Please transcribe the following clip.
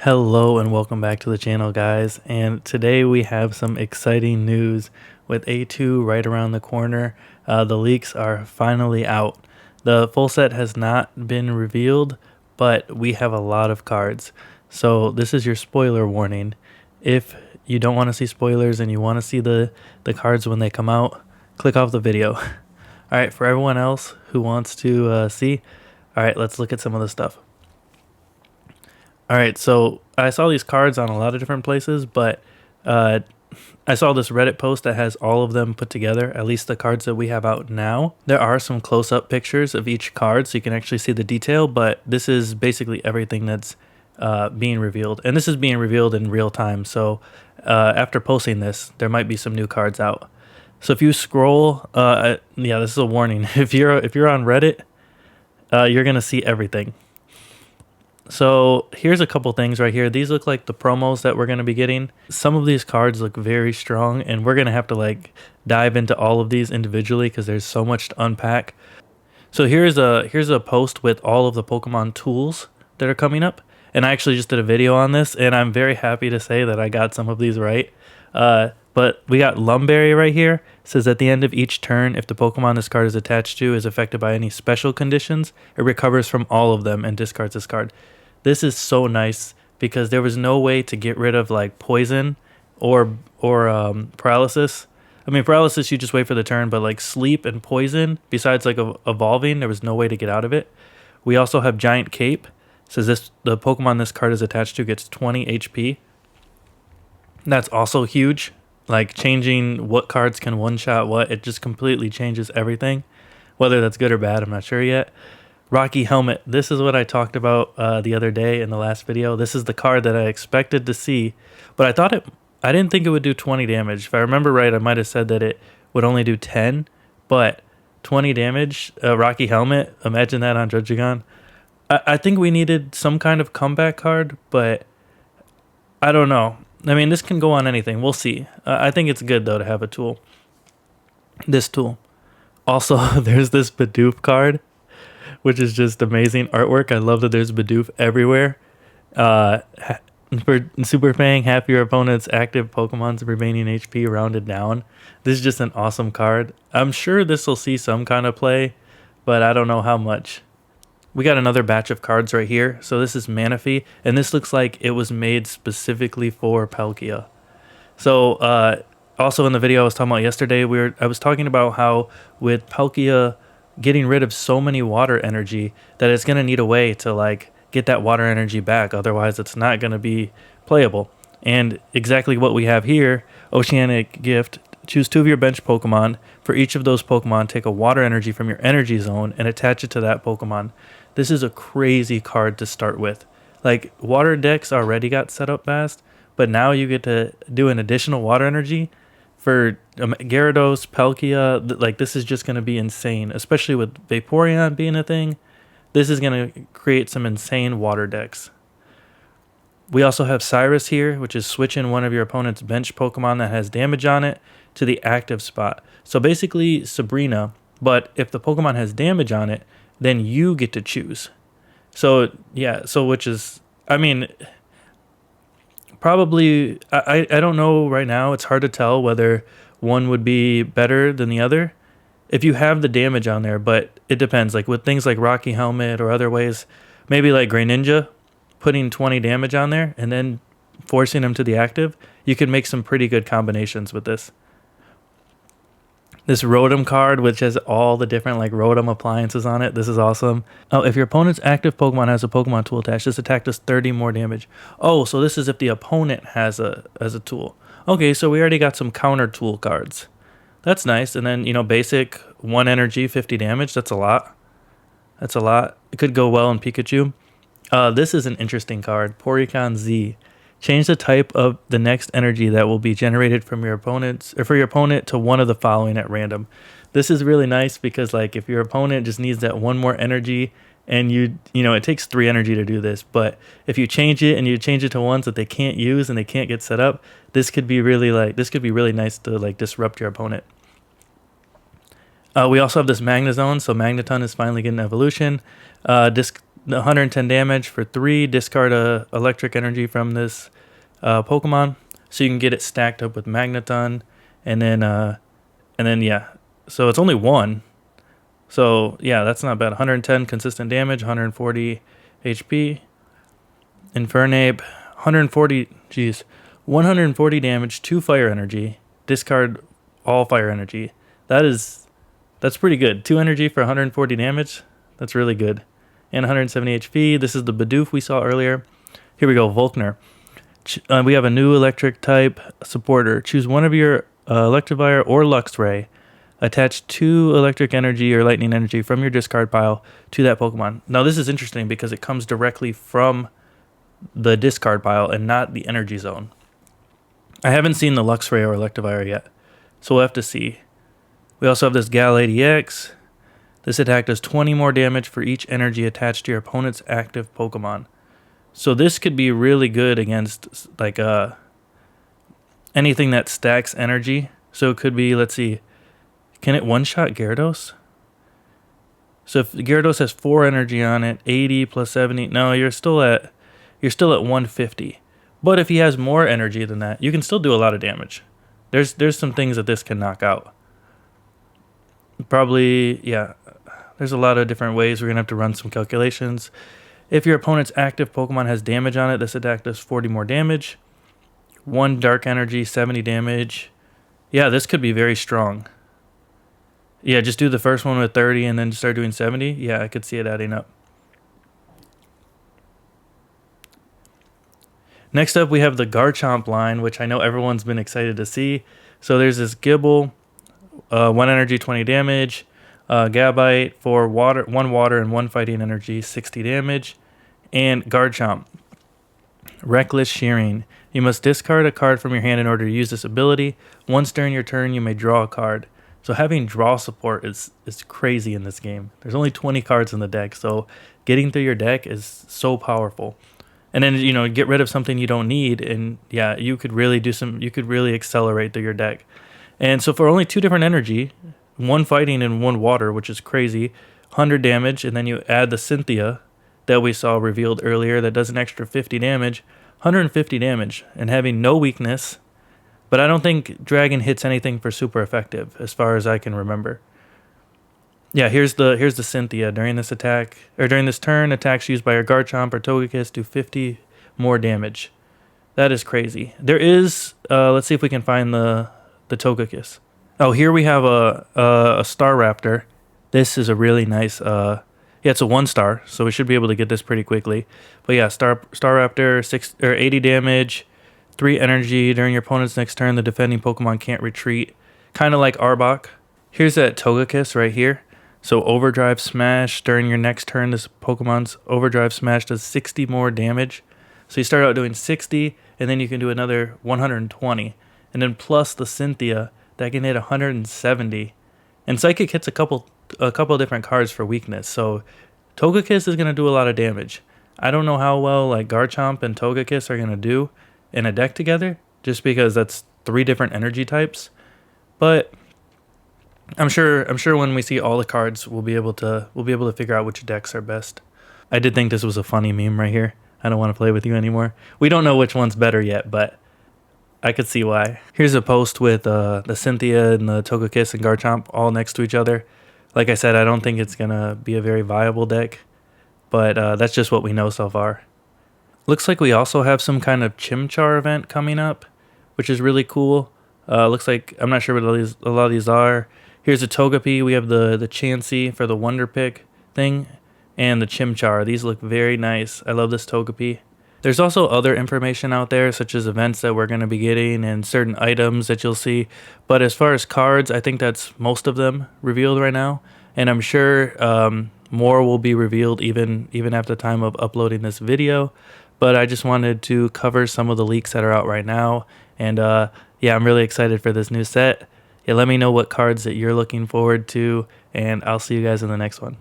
Hello and welcome back to the channel, guys, and today we have some exciting news with A2 right around the corner. The leaks are finally out. The full set has not been revealed, but we have a lot of cards, so this is your spoiler warning. If you don't want to see spoilers and you want to see the cards when they come out, click off the video. Alright, for everyone else who wants to see, alright, let's look at some of the stuff. All right, so I saw these cards on a lot of different places, but I saw this Reddit post that has all of them put together, at least the cards that we have out now. There are some close-up pictures of each card, so you can actually see the detail, but this is basically everything that's being revealed. And this is being revealed in real time, so after posting this, there might be some new cards out. So if you scroll, yeah, this is a warning. If you're on Reddit, you're going to see everything. So here's a couple things right here. These look like the promos that we're going to be getting. Some of these cards look very strong, and we're going to have to like dive into all of these individually because there's so much to unpack. So here's a post with all of the Pokemon tools that are coming up. And I actually just did a video on this, and I'm very happy to say that I got some of these right. But we got Lumberry right here. It says at the end of each turn, if the Pokemon this card is attached to is affected by any special conditions, it recovers from all of them and discards this card. This is so nice because there was no way to get rid of like poison or paralysis. I mean, paralysis, you just wait for the turn, but like sleep and poison, besides like evolving, there was no way to get out of it. We also have Giant Cape. It says the Pokemon this card is attached to gets 20 HP. That's also huge. Like changing what cards can one-shot what, it just completely changes everything. Whether that's good or bad, I'm not sure yet. Rocky Helmet. This is what I talked about the other day in the last video. This is the card that I expected to see, but I didn't think it would do 20 damage. If I remember right, I might have said that it would only do 10, but 20 damage, Rocky Helmet, imagine that on Judging. I think we needed some kind of comeback card, but I don't know. I mean, this can go on anything. We'll see. I think it's good, though, to have a tool. This tool. Also, there's this Bidoof card, which is just amazing artwork. I love that there's Bidoof everywhere. For Super Fang, half your opponent's active Pokemon's remaining HP rounded down. This is just an awesome card. I'm sure this will see some kind of play, but I don't know how much. We got another batch of cards right here. So this is Manaphy, and this looks like it was made specifically for Palkia. So also in the video I was talking about yesterday, I was talking about how with Palkia getting rid of so many water energy that it's going to need a way to like get that water energy back. Otherwise, it's not going to be playable. And exactly what we have here, Oceanic Gift. Choose 2 of your bench Pokemon. For each of those Pokemon, take a water energy from your energy zone and attach it to that Pokemon. This is a crazy card to start with. Like, water decks already got set up fast, but now you get to do an additional water energy for Gyarados, Palkia. Like, this is just going to be insane, especially with Vaporeon being a thing. This is going to create some insane water decks. We also have Cyrus here, which is switching one of your opponent's bench Pokemon that has damage on it to the active spot. So basically Sabrina, but if the Pokemon has damage on it, then you get to choose. So yeah, so which is, I mean, probably, I don't know right now. It's hard to tell whether one would be better than the other if you have the damage on there, but it depends. Like with things like Rocky Helmet or other ways, maybe like Greninja, putting 20 damage on there and then forcing them to the active, you can make some pretty good combinations with this. This Rotom card, which has all the different like Rotom appliances on it. This is awesome. Oh, if your opponent's active Pokemon has a Pokemon tool attached, this attack does 30 more damage. Oh, so this is if the opponent has a tool. Okay, so we already got some counter tool cards. That's nice. And then, you know, basic 1 energy, 50 damage. That's a lot. That's a lot. It could go well in Pikachu. This is an interesting card. Porygon Z. Change the type of the next energy that will be generated from your opponent's or for your opponent to one of the following at random. This is really nice because like if your opponent just needs that 1 more energy and you know, it takes 3 energy to do this, but if you change it and you change it to ones that they can't use and they can't get set up, this could be really nice to like disrupt your opponent. We also have this Magnezone, so Magneton is finally getting evolution. the 110 damage for 3. Discard a electric energy from this Pokemon, so you can get it stacked up with Magneton, and then yeah. So it's only 1. So yeah, that's not bad. 110 consistent damage, 140 HP. Infernape, 140. Geez, 140 damage, 2 fire energy. Discard all fire energy. That's pretty good. 2 energy for 140 damage. That's really good. And 170 HP. This is the Bidoof we saw earlier. Here we go, Volkner. We have a new electric type supporter. Choose one of your Electivire or Luxray. Attach 2 electric energy or lightning energy from your discard pile to that Pokemon. Now this is interesting because it comes directly from the discard pile and not the energy zone. I haven't seen the Luxray or Electivire yet, so we'll have to see. We also have this Gal 80X. This attack does 20 more damage for each energy attached to your opponent's active Pokemon. So this could be really good against like anything that stacks energy. So it could be, let's see, can it one-shot Gyarados? So if Gyarados has 4 energy on it, 80 plus 70, no, you're still at 150. But if he has more energy than that, you can still do a lot of damage. There's some things that this can knock out. Probably, yeah, there's a lot of different ways. We're going to have to run some calculations. If your opponent's active Pokemon has damage on it, this attack does 40 more damage. 1 dark energy, 70 damage. Yeah, this could be very strong. Yeah, just do the first one with 30 and then start doing 70. Yeah, I could see it adding up. Next up, we have the Garchomp line, which I know everyone's been excited to see. So there's this Gibble, 1 energy, 20 damage. Gabite for 1 water and 1 fighting energy, 60 damage. And Garchomp, Reckless Shearing. You must discard a card from your hand in order to use this ability. Once during your turn, you may draw a card. So having draw support is crazy in this game. There's only 20 cards in the deck, so getting through your deck is so powerful. And then, get rid of something you don't need, and yeah, you could really accelerate through your deck. And so for only 2 different energy, 1 fighting and 1 water, which is crazy, 100 damage, and then you add the Cynthia that we saw revealed earlier that does an extra 50 damage, 150 damage, and having no weakness. But I don't think Dragon hits anything for super effective, as far as I can remember. Yeah, here's the Cynthia. During this turn, attacks used by your Garchomp or Togekiss do 50 more damage. That is crazy. There is, let's see if we can find the Togekiss. Oh, here we have a Staraptor. This is a really nice, yeah, it's a 1-star, so we should be able to get this pretty quickly. But yeah, Staraptor, 80 damage. 3 energy. During your opponent's next turn, the defending Pokemon can't retreat. Kind of like Arbok. Here's that Togekiss right here. So Overdrive Smash. During your next turn, this Pokemon's Overdrive Smash does 60 more damage. So you start out doing 60, and then you can do another 120. And then plus the Cynthia, that can hit 170. And Psychic hits a couple different cards for weakness. So Togekiss is going to do a lot of damage. I don't know how well like Garchomp and Togekiss are going to do in a deck together, just because that's 3 different energy types. But I'm sure when we see all the cards, we'll be able to figure out which decks are best. I did think this was a funny meme right here. I don't want to play with you anymore. We don't know which one's better yet, but I could see why. Here's a post with the Cynthia and the Togekiss and Garchomp all next to each other. Like I said, I don't think it's gonna be a very viable deck, but that's just what we know so far. Looks like we also have some kind of Chimchar event coming up, which is really cool. Looks like, I'm not sure what a lot of these are. Here's a Togepi. We have the Chansey for the Wonder Pick thing, and the Chimchar. These look very nice. I love this Togepi. There's also other information out there, such as events that we're going to be getting and certain items that you'll see. But as far as cards, I think that's most of them revealed right now. And I'm sure more will be revealed even at the time of uploading this video. But I just wanted to cover some of the leaks that are out right now. And yeah, I'm really excited for this new set. Yeah, let me know what cards that you're looking forward to, and I'll see you guys in the next one.